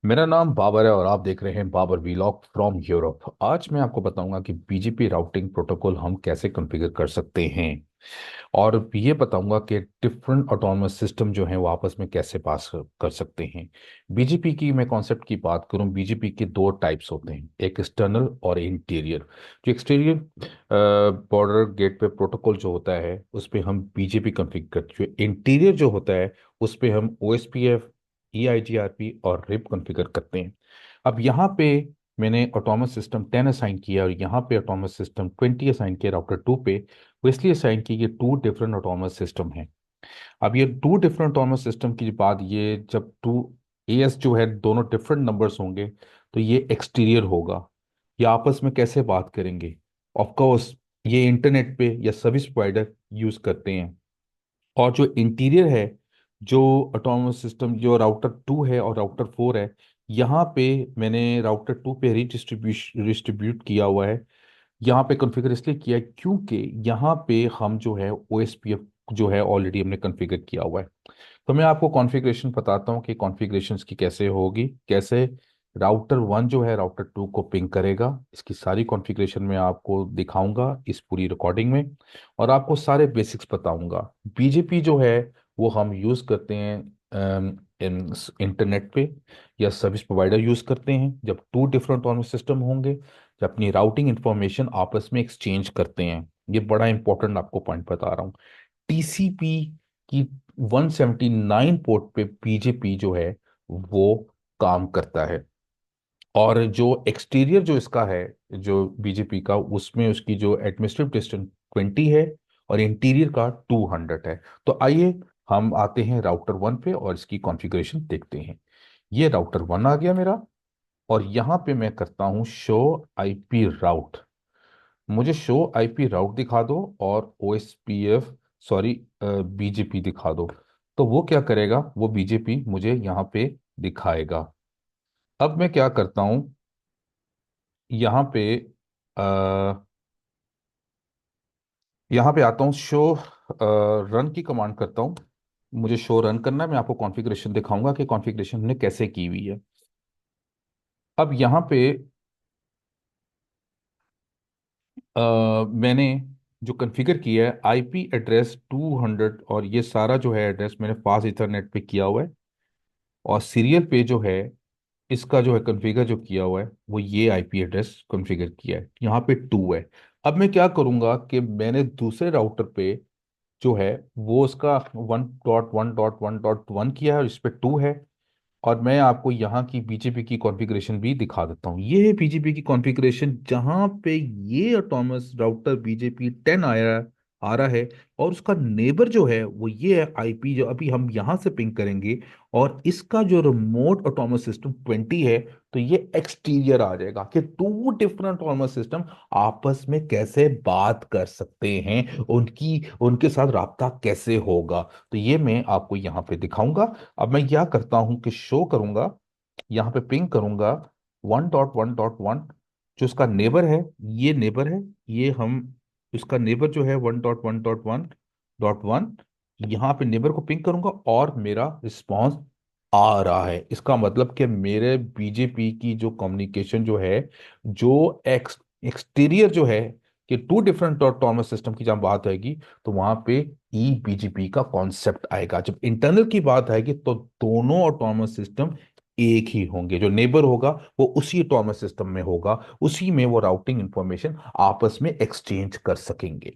मेरा नाम बाबर है और आप देख रहे हैं बाबर वीलॉग फ्रॉम यूरोप। आज मैं आपको बताऊंगा कि बीजीपी राउटिंग प्रोटोकॉल हम कैसे कॉन्फ़िगर कर सकते हैं और ये बताऊंगा कि डिफरेंट ऑटोनमस सिस्टम जो हैं वो आपस में कैसे पास कर सकते हैं। बीजीपी की मैं कॉन्सेप्ट की बात करूं, बीजीपी के दो टाइप्स होते हैं, एक एक्सटर्नल और इंटीरियर। जो एक्सटीरियर बॉर्डर गेट पे प्रोटोकॉल जो होता है उस पे हम बीजीपी कॉन्फ़िगर करते हैं। जो इंटीरियर जो होता है उस पे हम ओएसपीएफ, ईआईजीआरपी और रिप कॉन्फ़िगर करते हैं। अब यहाँ पे मैंने ऑटोनमस सिस्टम 10 असाइन किया और यहाँ पे ऑटोनमस सिस्टम 20 असाइन किया राउटर 2 पे। वो इसलिए असाइन की ये टू डिफरेंट ऑटोनमस सिस्टम हैं। अब ये टू डिफरेंट ऑटोनमस सिस्टम की बात, ये जब टू एएस जो है दोनों डिफरेंट नंबर्स होंगे तो ये एक्सटीरियर होगा। ये आपस में कैसे बात करेंगे? ऑफ कोर्स ये इंटरनेट पे या सर्विस प्रोवाइडर यूज करते हैं। और जो इंटीरियर है, जो ऑटोनमस सिस्टम जो राउटर 2 है और राउटर 4 है, यहाँ पे मैंने राउटर 2 पे डिस्ट्रीब्यूट किया हुआ है। यहाँ पे कॉन्फ़िगर इसलिए किया है क्योंकि यहाँ पे हम जो है ओएसपीएफ जो है ऑलरेडी हमने कॉन्फ़िगर किया हुआ है। तो मैं आपको कॉन्फ़िगरेशन बताता हूँ कि कॉन्फ़िगरेशन की कैसे होगी, कैसे राउटर 1 जो है राउटर 2 को पिंग करेगा। इसकी सारी कॉन्फ़िगरेशन मैं आपको दिखाऊंगा इस पूरी रिकॉर्डिंग में और आपको सारे बेसिक्स बताऊंगा। बीजेपी जो है वो हम यूज़ करते हैं इंटरनेट पे या सर्विस प्रोवाइडर यूज़ करते हैं जब टू डिफरेंट ऑनलाइन सिस्टम होंगे, जब अपनी राउटिंग इंफॉर्मेशन आपस में एक्सचेंज करते हैं। ये बड़ा इंपॉर्टेंट आपको पॉइंट बता रहा हूँ। टीसीपी की 179 पोर्ट पे बीजेपी जो है वो काम करता है। और जो एक्सटीरियर जो इसका है, जो बीजेपी का, उसमें उसकी जो एडमिनिस्ट्रेटिव डिस्टेंस 20 है और इंटीरियर का 200 है। तो आइए हम आते हैं राउटर 1 पे और इसकी कॉन्फ़िगरेशन देखते हैं। ये राउटर 1 आ गया मेरा और यहाँ पे मैं करता हूँ शो आईपी राउट। मुझे शो आईपी राउट दिखा दो और ओएसपीएफ, सॉरी, बीजेपी दिखा दो। तो वो क्या करेगा, वो बीजेपी मुझे यहाँ पे दिखाएगा। अब मैं क्या करता हूँ, यहाँ पे यहाँ पे आता हूँ, शो रन की कमांड करता हूँ। मुझे शो रन करना है, मैं आपको कॉन्फ़िगरेशन दिखाऊंगा कि कॉन्फ़िगरेशन हमने कैसे की हुई है। अब यहाँ पे मैंने जो कॉन्फ़िगर किया है आईपी एड्रेस 200 और ये सारा जो है एड्रेस मैंने फास्ट इथरनेट पे किया हुआ है। और सीरियल पे जो है इसका जो है कॉन्फ़िगर जो किया हुआ है वो ये आईपी एड्रेस कॉन्फ़िगर किया है, यहाँ पे 2 है। अब मैं क्या करूँगा कि मैंने दूसरे राउटर पे जो है वो उसका 1.1.1.1 किया है और इस पे 2 है। और मैं आपको यहाँ की बीजेपी की कॉन्फ़िगरेशन भी दिखा देता हूँ। ये है बीजेपी की कॉन्फ़िगरेशन जहाँ पे ये ऑटोनमस राउटर बीजेपी 10 आ रहा है और उसका नेबर जो है वो ये है आईपी जो अभी हम यहाँ से पिंग करेंगे। और इसका जो रिमोट ऑटोनमस सिस्टम 20 है, तो ये एक्सटीरियर आ जाएगा कि टू डिफरेंट ऑटोनमस सिस्टम आपस में कैसे बात कर सकते हैं, उनकी उनके साथ राब्ता कैसे होगा। तो ये मैं आपको यहाँ पे दिखाऊंगा। अब मैं क्या करता हूं कि शो करूंगा, यहाँ पे पिंग करूंगा 1.1.1। जो उसका नेबर है, ये नेबर है, ये हम उसका नेबर जो है 1.1.1.1, यहाँ पे नेबर को पिंग करूंगा और मेरा रिस्पॉन्स आ रहा है। इसका मतलब कि मेरे बीजेपी की जो कम्युनिकेशन जो है, जो एक्सटीरियर जो है, कि टू डिफरेंट ऑटोनमस सिस्टम की जब बात आएगी तो वहां पे ई बीजीपी का कॉन्सेप्ट आएगा। जब इंटरनल की बात आएगी तो दोनों ऑटोनमस सिस्टम एक ही होंगे। जो नेबर होगा वो उसी ऑटोनमस सिस्टम में होगा, उसी में वो राउटिंग इंफॉर्मेशन आपस में एक्सचेंज कर सकेंगे।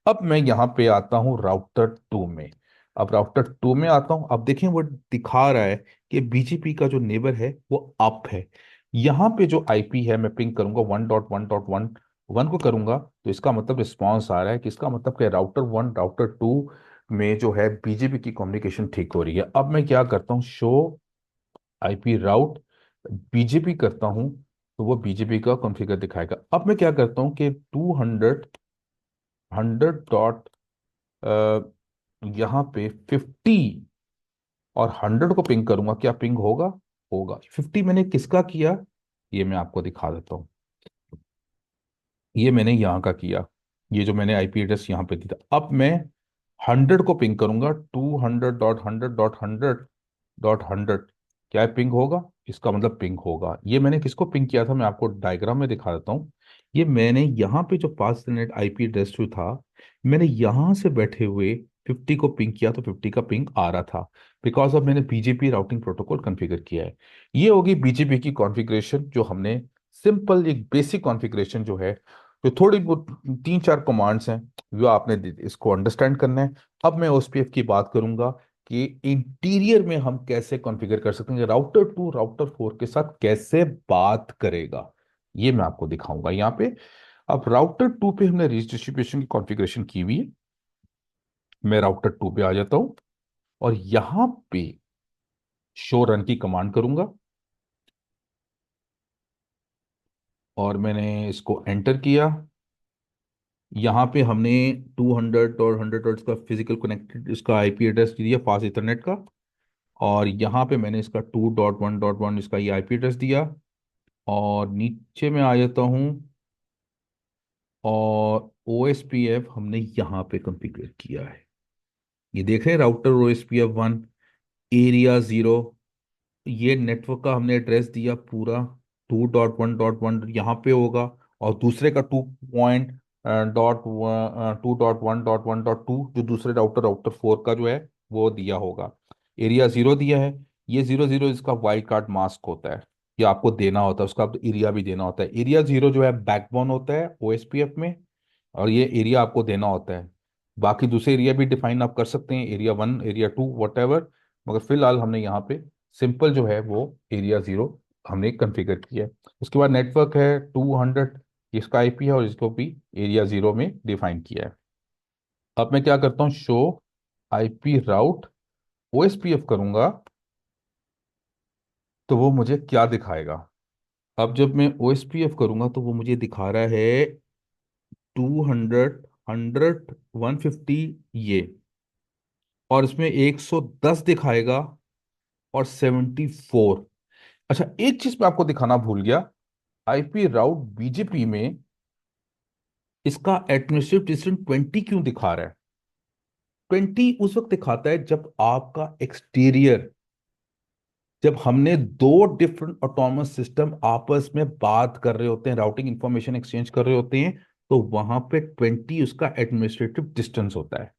अब मैं यहाँ पे आता हूँ राउटर 2 में। अब राउटर 2 में आता हूँ, अब देखें वो दिखा रहा है कि बीजीपी का जो नेबर है वो अप है। यहाँ पे जो आईपी है मैं पिंग करूंगा 1.1.1 को करूंगा तो इसका मतलब रिस्पॉन्स आ रहा है कि इसका मतलब कि राउटर 1 राउटर 2 में जो है बीजीपी की कम्युनिकेशन ठीक हो रही है। अब मैं क्या करता हूँ, शो आईपी राउट बीजेपी करता हूँ तो वो बीजेपी का कॉन्फ़िगर दिखाएगा। अब मैं क्या करता हूँ कि 200 100 यहाँ पे 50 और 100 को पिंग करूंगा, क्या पिंग होगा? होगा। 50 मैंने किसका किया, ये मैं आपको दिखा देता हूँ। ये मैंने यहाँ का किया, ये जो मैंने आईपी एड्रेस यहाँ पे दिया। अब मैं 100 को पिंग करूंगा, 200.100.100.100, क्या पिंग होगा? इसका मतलब पिंग होगा। ये मैंने किसको पिंग किया था, मैं आपको डायग्राम में दिखा देता हूँ। ये मैंने यहाँ पे जो पास नेट आईपी एड्रेस जो था, मैंने यहाँ से बैठे हुए 50 को पिंग किया तो 50 का पिंग आ रहा था, बिकॉज ऑफ मैंने बीजेपी राउटिंग प्रोटोकॉल कॉन्फ़िगर किया है। ये होगी बीजेपी की कॉन्फ़िगरेशन, जो हमने सिंपल एक बेसिक कॉन्फ़िगरेशन जो है, जो थोड़ी बहुत 3-4 कमांड्स हैं, वो आपने इसको अंडरस्टैंड करना है। अब मैं ओएसपीएफ की बात करूंगा कि इंटीरियर में हम कैसे कॉन्फ़िगर कर सकते हैं, राउटर 2 राउटर 4 के साथ कैसे बात करेगा, ये मैं आपको दिखाऊंगा यहाँ पे। अब राउटर 2 पे हमने रीच डिस्ट्रीब्यूशन की कॉन्फ़िगरेशन की हुई है। मैं राउटर 2 पे आ जाता हूं और यहां पे शो रन की कमांड करूंगा, और मैंने इसको एंटर किया। यहाँ पे हमने 200 और 100 का फिजिकल कनेक्टेड इसका आईपी एड्रेस दिया फास्ट इथरनेट का, और यहाँ पे मैंने इसका 2.1.1 इसका ये आईपी एड्रेस दिया। और नीचे में आ जाता हूँ, और ओ एस पी एफ हमने यहाँ पे कॉन्फ़िगर किया है। ये देख रहे हैं, router O S P F 1, area 0, ये नेटवर्क का हमने एड्रेस दिया पूरा 2.1.1 यहाँ पे होगा, और दूसरे का 2.1.1.2 जो दूसरे राउटर राउटर 4 का जो है वो दिया होगा। एरिया 0 दिया है। ये 0 0 इसका वाइल्ड कार्ड मास्क होता है, ये आपको देना होता है, उसका एरिया भी देना होता है। एरिया 0 जो है बैकबोन होता है ओएसपीएफ में, और ये एरिया आपको देना होता है। बाकी दूसरे एरिया भी डिफाइन आप कर सकते हैं, एरिया 1 एरिया 2 वट एवर, मगर फिलहाल हमने यहाँ पे सिंपल जो है वो एरिया 0 हमने कॉन्फ़िगर किया है। उसके बाद नेटवर्क है 200, इसका आईपी है, और इसको भी एरिया 0 में डिफाइन किया है। अब मैं क्या करता हूँ, शो आईपी राउट ओएसपीएफ करूंगा, तो वो मुझे क्या दिखाएगा। अब जब मैं ओएसपीएफ करूंगा तो वो मुझे दिखा रहा है 200, 100, 150 ये, और इसमें 110 दिखाएगा, और 74। अच्छा, एक चीज मैं आपको दिखाना भूल गया, आईपी राउट बीजेपी में इसका एडमिनिस्ट्रेटिव डिस्टेंस 20 क्यों दिखा रहा है। 20 उस वक्त दिखाता है जब आपका एक्सटीरियर, जब हमने दो डिफरेंट ऑटोनमस सिस्टम आपस में बात कर रहे होते हैं, राउटिंग इंफॉर्मेशन एक्सचेंज कर रहे होते हैं, तो वहां पे 20 उसका एडमिनिस्ट्रेटिव डिस्टेंस होता है।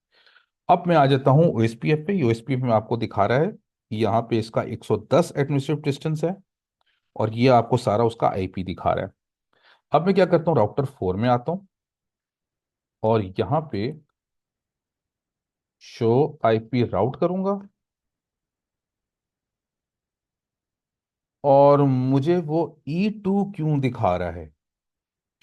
अब मैं आ जाता हूँ ओएसपीएफ पे। ओएसपीएफ में आपको दिखा रहा है यहाँ पे इसका 110 एडमिनिस्ट्रेटिव डिस्टेंस है, और ये आपको सारा उसका आईपी दिखा रहा है। अब मैं क्या करता हूँ, राउटर 4 में आता हूँ, और यहाँ पे शो आईपी राउट करूंगा, और मुझे वो E2 क्यों दिखा रहा है,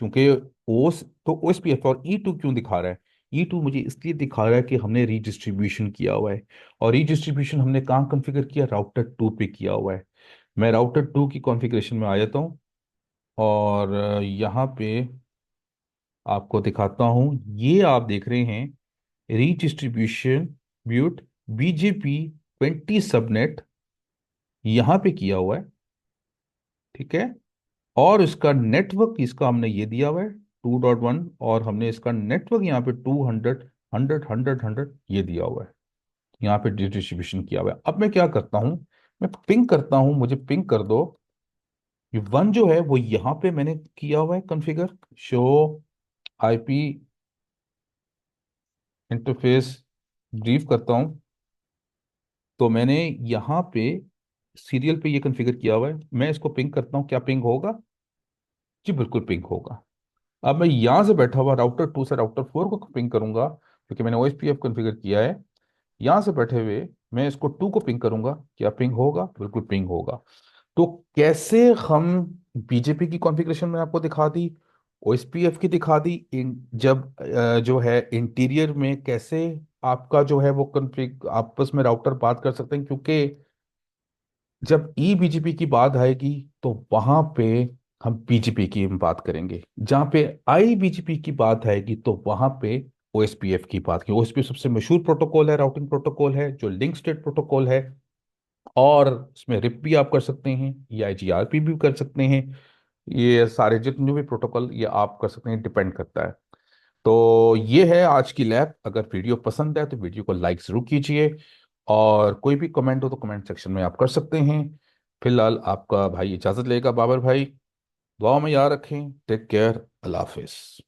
क्योंकि ओस तो ओएसपीएफ और E2 क्यों दिखा रहा है। E2 मुझे इसलिए दिखा रहा है कि हमने रीडिस्ट्रीब्यूशन किया हुआ है, और रीडिस्ट्रीब्यूशन हमने कहाँ कॉन्फ़िगर किया, राउटर 2 पे किया हुआ है। मैं राउटर 2 की कॉन्फ़िगरेशन में आ जाता हूँ, और यहाँ पे आपको दिखाता हूँ। ये आप देख रहे हैं रीडिस्ट्रीब्यूशन ब्यूट बीजेपी 20 सबनेट यहाँ पे किया हुआ है, ठीक है। और इसका नेटवर्क इसका हमने ये दिया हुआ है 2.1, और हमने इसका नेटवर्क यहाँ पे 200, 100 ये दिया हुआ है, यहाँ पे डिस्ट्रीब्यूशन किया हुआ है। अब मैं क्या करता हूँ, मैं पिंग करता हूँ, मुझे पिंग कर दो। ये 1 जो है वो यहाँ पे मैंने किया हुआ है configure, show IP interface brief करता हूँ, तो मैंने यहाँ पे सीरियल पे ये कॉन्फ़िगर किया हुआ है। मैं इसको पिंग करता हूँ, क्या पिंग होगा, जी बिल्कुल पिंग होगा। अब मैं यहाँ से बैठा हुआ राउटर 2 से राउटर 4 को पिंग करूंगा, क्योंकि मैंने ओएसपीएफ कॉन्फ़िगर किया है। यहाँ से बैठे हुए मैं इसको 2 को पिंग करूंगा, क्या पिंग होगा, बिल्कुल पिंग होगा। तो कैसे हम बीजेपी की कॉन्फ़िगरेशन में आपको दिखा दी, ओएसपीएफ की दिखा दी, जब जो है इंटीरियर में कैसे आपका जो है वो कॉन्फ़िग आपस में राउटर बात कर सकते हैं, क्योंकि जब ई बीजेपी की बात आएगी तो वहां पे हम बीजेपी की बात करेंगे, जहां पे आई बीजेपी की बात आएगी तो वहां पे ओएसपीएफ की बात की। ओएसपीएफ सबसे मशहूर प्रोटोकॉल है, राउटिंग प्रोटोकॉल है, जो लिंक स्टेट प्रोटोकॉल है, और इसमें रिप भी आप कर सकते हैं, या आईजीआरपी भी कर सकते हैं। ये सारे जितने भी प्रोटोकॉल ये आप कर सकते हैं, डिपेंड करता है। तो ये है आज की लैब। अगर वीडियो पसंद है तो वीडियो को लाइक ज़रूर कीजिए, और कोई भी कमेंट हो तो कमेंट सेक्शन में आप कर सकते हैं। फिलहाल आपका भाई इजाज़त लेगा बाबर भाई। दुआ में याद रखें। Take care. अल्लाह हाफिज़।